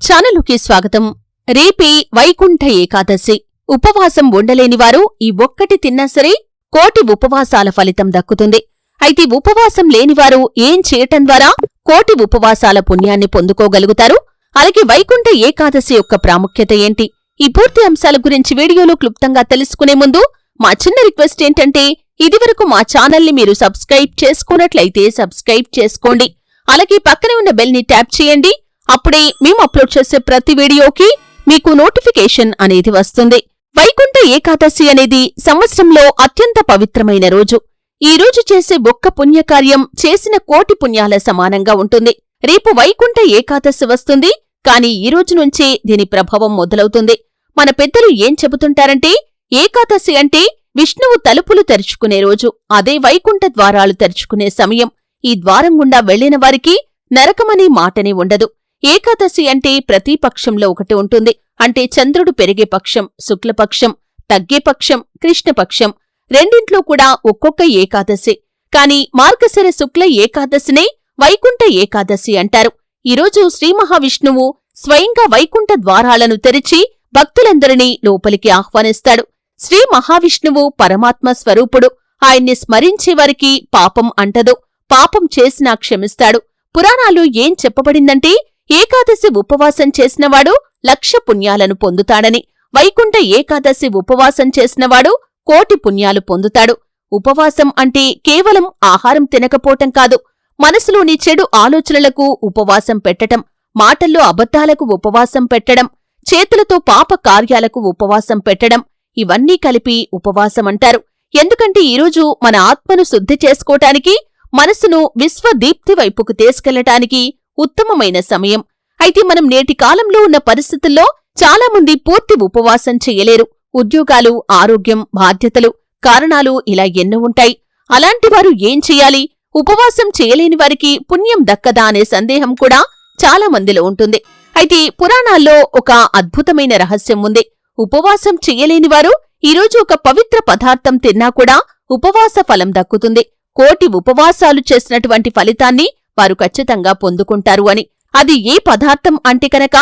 ఛానలుకి స్వాగతం. రేపే వైకుంఠ ఏకాదశి. ఉపవాసం ఉండలేనివారు ఈ ఒక్కటి తిన్నా సరే కోటి ఉపవాసాల ఫలితం దక్కుతుంది. అయితే ఉపవాసం లేనివారు ఏం చేయటం ద్వారా కోటి ఉపవాసాల పుణ్యాన్ని పొందుకోగలుగుతారు? అలాగే వైకుంఠ ఏకాదశి యొక్క ప్రాముఖ్యత ఏంటి? ఈ పూర్తి అంశాల గురించి వీడియోలో క్లుప్తంగా తెలుసుకునే ముందు మా చిన్న రిక్వెస్ట్ ఏంటంటే, ఇదివరకు మా ఛానల్ని మీరు సబ్స్క్రైబ్ చేసుకున్నట్లయితే సబ్స్క్రైబ్ చేసుకోండి. అలాగే పక్కనే ఉన్న బెల్ ని ట్యాప్ చేయండి. అప్పుడే మేము అప్లోడ్ చేసే ప్రతి వీడియోకి మీకు నోటిఫికేషన్ అనేది వస్తుంది. వైకుంఠ ఏకాదశి అనేది సంవత్సరంలో అత్యంత పవిత్రమైన రోజు. ఈ రోజు చేసే ఒక్క పుణ్యకార్యం చేసిన కోటి పుణ్యాల సమానంగా ఉంటుంది. రేపు వైకుంఠ ఏకాదశి వస్తుంది, కాని ఈ రోజు నుంచే దీని ప్రభావం మొదలవుతుంది. మన పెద్దలు ఏం చెబుతుంటారంటే, ఏకాదశి అంటే విష్ణువు తలుపులు తెరుచుకునే రోజు, అదే వైకుంఠ ద్వారాలు తెరుచుకునే సమయం. ఈ ద్వారం గుండా వెళ్లిన వారికి నరకమనే మాటనే ఉండదు. ఏకాదశి అంటే ప్రతి పక్షంలో ఒకటి ఉంటుంది. అంటే చంద్రుడు పెరిగే పక్షం, శుక్లపక్షం, తగ్గే పక్షం, కృష్ణపక్షం, రెండింట్లో కూడా ఒక్కొక్క ఏకాదశి. కాని మార్గశిర శుక్ల ఏకాదశినే వైకుంఠ ఏకాదశి అంటారు. ఈరోజు శ్రీ మహావిష్ణువు స్వయంగా వైకుంఠ ద్వారాలను తెరిచి భక్తులందరినీ లోపలికి ఆహ్వానిస్తాడు. శ్రీ మహావిష్ణువు పరమాత్మ స్వరూపుడు. ఆయన్ని స్మరించేవారికి పాపం అంటదు. పాపం చేసినా క్షమిస్తాడు. పురాణాలు ఏం చెప్పబడిందంటే, ఏకాదశి ఉపవాసం చేసినవాడు 1,00,000 పుణ్యాలను పొందుతాడని. వైకుంఠ ఏకాదశి ఉపవాసం చేసినవాడు కోటి పుణ్యాలు పొందుతాడు. ఉపవాసం అంటే కేవలం ఆహారం తినకపోవటం కాదు. మనసులోని చెడు ఆలోచనలకు ఉపవాసం పెట్టటం, మాటల్లో అబద్ధాలకు ఉపవాసం పెట్టడం, చేతులతో పాప కార్యాలకు ఉపవాసం పెట్టడం, ఇవన్నీ కలిపి ఉపవాసమంటారు. ఎందుకంటే ఈరోజు మన ఆత్మను శుద్ధి చేసుకోటానికి, మనసును విశ్వదీప్తి వైపుకు తీసుకెళ్లటానికి ఉత్తమమైన సమయం. అయితే మనం నేటి కాలంలో ఉన్న పరిస్థితుల్లో చాలామంది పూర్తి ఉపవాసం చెయ్యలేరు. ఉద్యోగాలు, ఆరోగ్యం, బాధ్యతలు, కారణాలు ఇలా ఎన్నో ఉంటాయి. అలాంటివారు ఏం చెయ్యాలి? ఉపవాసం చేయలేని వారికి పుణ్యం దక్కదా అనే సందేహం కూడా చాలా మందిలో ఉంటుంది. అయితే పురాణాల్లో ఒక అద్భుతమైన రహస్యం ఉంది. ఉపవాసం చెయ్యలేనివారు ఈరోజు ఒక పవిత్ర పదార్థం తిన్నా కూడా ఉపవాస ఫలం దక్కుతుంది. కోటి ఉపవాసాలు చేసినటువంటి ఫలితాన్ని వారు ఖచ్చితంగా పొందుకుంటారు అని. అది ఏ పదార్థం అంటే కనుక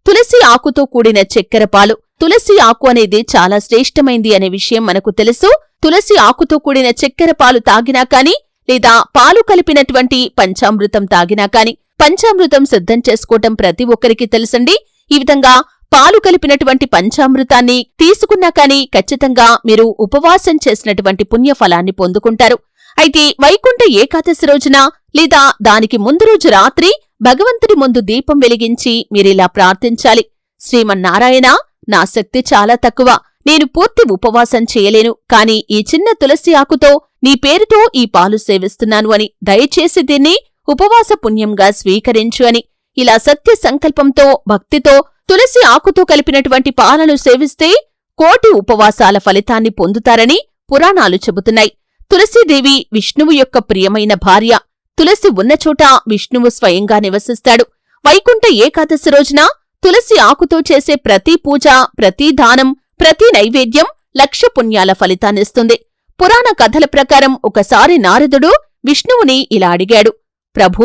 తులసి ఆకుతో కూడిన చక్కెర పాలు. తులసి ఆకు అనేది చాలా శ్రేష్టమైంది అనే విషయం మనకు తెలుసు. తులసి ఆకుతో కూడిన చక్కెర పాలు తాగినా కాని, లేదా పాలు కలిపినటువంటి పంచామృతం తాగినా కాని, పంచామృతం సిద్ధం చేసుకోవటం ప్రతి ఒక్కరికి తెలుసండి. ఈ విధంగా పాలు కలిపినటువంటి పంచామృతాన్ని తీసుకున్నా కాని ఖచ్చితంగా మీరు ఉపవాసం చేసినటువంటి పుణ్యఫలాన్ని పొందుకుంటారు. అయితే వైకుంఠ ఏకాదశి రోజున లేదా దానికి ముందు రోజు రాత్రి భగవంతుడి ముందు దీపం వెలిగించి మీరిలా ప్రార్థించాలి. శ్రీమన్నారాయణ, నా శక్తి చాలా తక్కువ. నేను పూర్తి ఉపవాసం చేయలేను. కాని ఈ చిన్న తులసి ఆకుతో నీ పేరుతో ఈ పాలు సేవిస్తున్నాను అని. దయచేసి దీన్ని ఉపవాస పుణ్యంగా స్వీకరించు అని. ఇలా సత్య సంకల్పంతో, భక్తితో తులసి ఆకుతో కలిపినటువంటి పాలను సేవిస్తే కోటి ఉపవాసాల ఫలితాన్ని పొందుతారని పురాణాలు చెబుతున్నాయి. తులసీదేవి విష్ణువు యొక్క ప్రియమైన భార్య. తులసి ఉన్నచోట విష్ణువు స్వయంగా నివసిస్తాడు. వైకుంఠ ఏకాదశి రోజున తులసి ఆకుతో చేసే ప్రతి పూజ, ప్రతి దానం, ప్రతి నైవేద్యం 1,00,000 పుణ్యాల ఫలితాన్నిస్తుంది. పురాణ కథల ప్రకారం ఒకసారి నారదుడు విష్ణువుని ఇలా అడిగాడు, ప్రభూ,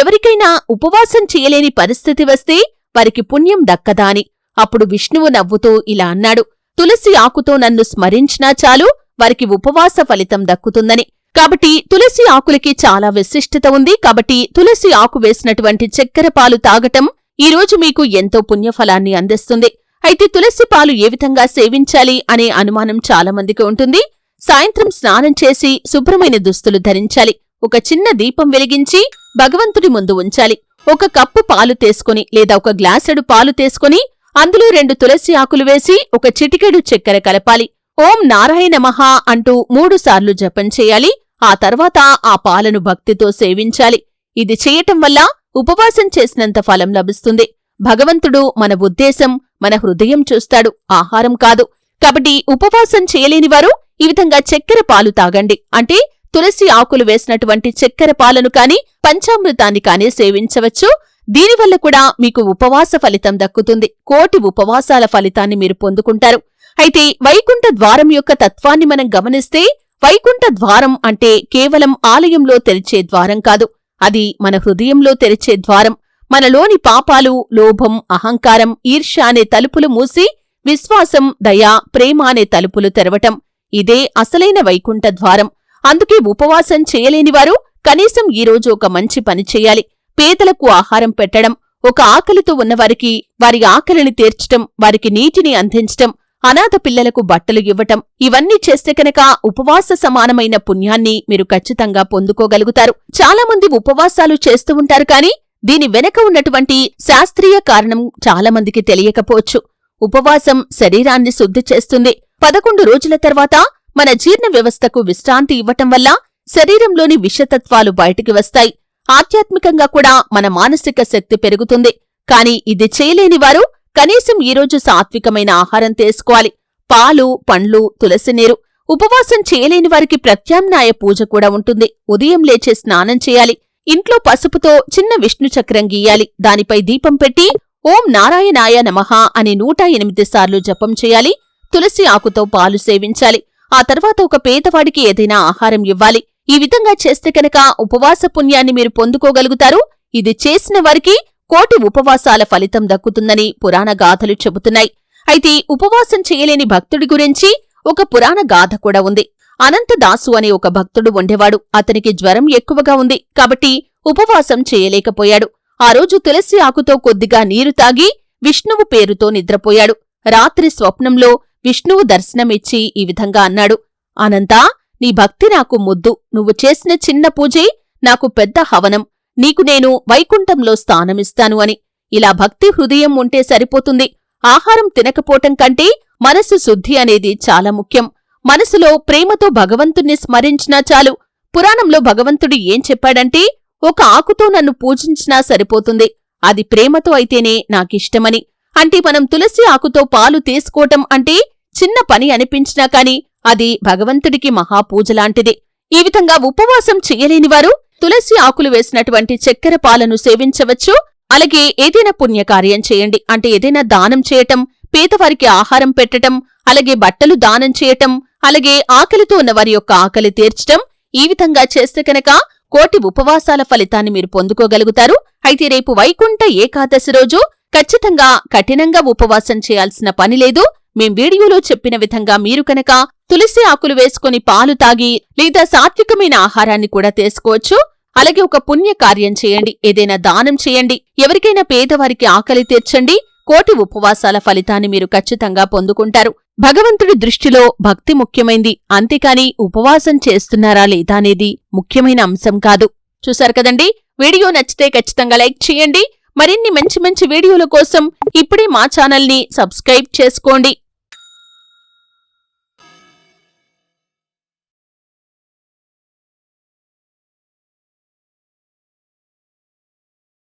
ఎవరికైనా ఉపవాసం చేయలేని పరిస్థితి వస్తే వారికి పుణ్యం దక్కదా అని. అప్పుడు విష్ణువు నవ్వుతూ ఇలా అన్నాడు, తులసి ఆకుతో నన్ను స్మరించినా చాలు, వారికి ఉపవాస ఫలితం దక్కుతుందని. కాబట్టి తులసి ఆకులకి చాలా విశిష్టత ఉంది. కాబట్టి తులసి ఆకు వేసినటువంటి చక్కెర పాలు తాగటం ఈ రోజు మీకు ఎంతో పుణ్యఫలాన్ని అందిస్తుంది. అయితే తులసి పాలు ఏ విధంగా సేవించాలి అనే అనుమానం చాలా మందికి ఉంటుంది. సాయంత్రం స్నానం చేసి శుభ్రమైన దుస్తులు ధరించాలి. ఒక చిన్న దీపం వెలిగించి భగవంతుడి ముందు ఉంచాలి. ఒక కప్పు పాలు తీసుకుని లేదా ఒక గ్లాసెడు పాలు తీసుకుని అందులో 2 తులసి ఆకులు వేసి ఒక చిటికెడు చక్కెర కలపాలి. ఓం నారాయణ నమః అంటూ 3 సార్లు జపం చేయాలి. ఆ తర్వాత ఆ పాలను భక్తితో సేవించాలి. ఇది చేయటం వల్ల ఉపవాసం చేసినంత ఫలం లభిస్తుంది. భగవంతుడు మన ఉద్దేశం, మన హృదయం చూస్తాడు, ఆహారం కాదు. కాబట్టి ఉపవాసం చేయలేనివారు ఈ విధంగా చక్కెర పాలు తాగండి. అంటే తులసి ఆకులు వేసినటువంటి చక్కెర పాలను కాని, పంచామృతాన్ని కాని సేవించవచ్చు. దీనివల్ల కూడా మీకు ఉపవాస ఫలితం దక్కుతుంది. కోటి ఉపవాసాల ఫలితాన్ని మీరు పొందుకుంటారు. అయితే వైకుంఠ ద్వారం యొక్క తత్వాన్ని మనం గమనిస్తే, వైకుంఠ ద్వారం అంటే కేవలం ఆలయంలో తెరిచే ద్వారం కాదు. అది మన హృదయంలో తెరిచే ద్వారం. మనలోని పాపాలు, లోభం, అహంకారం, ఈర్ష్య అనే తలుపులు మూసి విశ్వాసం, దయ, ప్రేమ అనే తలుపులు తెరవటం. ఇదే అసలైన వైకుంఠ ద్వారం. అందుకే ఉపవాసం చేయలేనివారు కనీసం ఈరోజు ఒక మంచి పని చెయ్యాలి. పేదలకు ఆహారం పెట్టడం, ఒక ఆకలితో ఉన్నవారికి వారి ఆకలిని తీర్చటం, వారికి నీటిని అందించటం, అనాథ పిల్లలకు బట్టలు ఇవ్వటం, ఇవన్నీ చేస్తే కనుక ఉపవాస సమానమైన పుణ్యాన్ని మీరు ఖచ్చితంగా పొందుకోగలుగుతారు. చాలామంది ఉపవాసాలు చేస్తూ ఉంటారు కానీ దీని వెనక ఉన్నటువంటి శాస్త్రీయ కారణం చాలామందికి తెలియకపోవచ్చు. ఉపవాసం శరీరాన్ని శుద్ధి చేస్తుంది. 11 రోజుల తర్వాత మన జీర్ణ వ్యవస్థకు విశ్రాంతి ఇవ్వటం వల్ల శరీరంలోని విషతత్వాలు బయటికి వస్తాయి. ఆధ్యాత్మికంగా కూడా మన మానసిక శక్తి పెరుగుతుంది. కాని ఇది చేయలేనివారు కనీసం ఈరోజు సాత్వికమైన ఆహారం తీసుకోవాలి. పాలు, పండ్లు, తులసినీరు. ఉపవాసం చేయలేని వారికి ప్రత్యామ్నాయ పూజ కూడా ఉంటుంది. ఉదయం లేచే స్నానం చేయాలి. ఇంట్లో పసుపుతో చిన్న విష్ణు చక్రం గీయాలి. దానిపై దీపం పెట్టి ఓం నారాయణాయ నమః అని 108 సార్లు జపం చేయాలి. తులసి ఆకుతో పాలు సేవించాలి. ఆ తర్వాత ఒక పేదవాడికి ఏదైనా ఆహారం ఇవ్వాలి. ఈ విధంగా చేస్తే కనుక ఉపవాస పుణ్యాన్ని మీరు పొందుకోగలుగుతారు. ఇది చేసిన వారికి కోటి ఉపవాసాల ఫలితం దక్కుతుందని పురాణ గాథలు చెబుతున్నాయి. అయితే ఉపవాసం చేయలేని భక్తుడి గురించి ఒక పురాణ గాథ కూడా ఉంది. అనంతదాసు అనే ఒక భక్తుడు ఉండేవాడు. అతనికి జ్వరం ఎక్కువగా ఉంది కాబట్టి ఉపవాసం చేయలేకపోయాడు. ఆ రోజు తులసి ఆకుతో కొద్దిగా నీరు తాగి విష్ణువు పేరుతో నిద్రపోయాడు. రాత్రి స్వప్నంలో విష్ణువు దర్శనమిచ్చి ఈ విధంగా అన్నాడు, అనంతా, నీ భక్తి నాకు ముద్దు. నువ్వు చేసిన చిన్న పూజే నాకు పెద్ద హవనం. నీకు నేను వైకుంఠంలో స్థానమిస్తాను అని. ఇలా భక్తి హృదయం ఉంటే సరిపోతుంది. ఆహారం తినకపోవటం కంటే మనసు శుద్ధి అనేది చాలా ముఖ్యం. మనసులో ప్రేమతో భగవంతుణ్ణి స్మరించినా చాలు. పురాణంలో భగవంతుడు ఏం చెప్పాడంటే, ఒక ఆకుతో నన్ను పూజించినా సరిపోతుంది. అది ప్రేమతో అయితేనే నాకిష్టమని. అంటే మనం తులసి ఆకుతో పాలు తీసుకోవటం అంటే చిన్న పని అనిపించినా కాని అది భగవంతుడికి మహాపూజలాంటిది. ఈ విధంగా ఉపవాసం చెయ్యలేనివారు తులసి ఆకులు వేసినటువంటి చక్కెర పాలను సేవించవచ్చు. అలాగే ఏదైనా పుణ్యకార్యం చేయండి. అంటే ఏదైనా దానం చేయటం, పేదవారికి ఆహారం పెట్టటం, అలాగే బట్టలు దానం చేయటం, అలాగే ఆకలితో ఉన్నవారి యొక్క ఆకలి తీర్చటం. ఈ విధంగా చేస్తే కనుక కోటి ఉపవాసాల ఫలితాన్ని మీరు పొందుకోగలుగుతారు. అయితే రేపు వైకుంఠ ఏకాదశి రోజు ఖచ్చితంగా కఠినంగా ఉపవాసం చేయాల్సిన పని లేదు. మేం వీడియోలో చెప్పిన విధంగా మీరు కనుక తులసి ఆకులు వేసుకుని పాలు తాగి లేదా సాత్వికమైన ఆహారాన్ని కూడా తీసుకోవచ్చు. అలాగే ఒక పుణ్య కార్యం చేయండి, ఏదైనా దానం చేయండి, ఎవరికైనా పేదవారికి ఆకలి తీర్చండి. కోటి ఉపవాసాల ఫలితాన్ని మీరు ఖచ్చితంగా పొందుకుంటారు. భగవంతుడి దృష్టిలో భక్తి ముఖ్యమైంది, అంతేకాని ఉపవాసం చేస్తున్నారా లేదా అనేది ముఖ్యమైన అంశం కాదు. చూశారు కదండి. వీడియో నచ్చితే ఖచ్చితంగా లైక్ చేయండి. మరిన్ని మంచి మంచి వీడియోల కోసం ఇప్పుడే మా ఛానల్ని సబ్స్క్రైబ్ చేసుకోండి.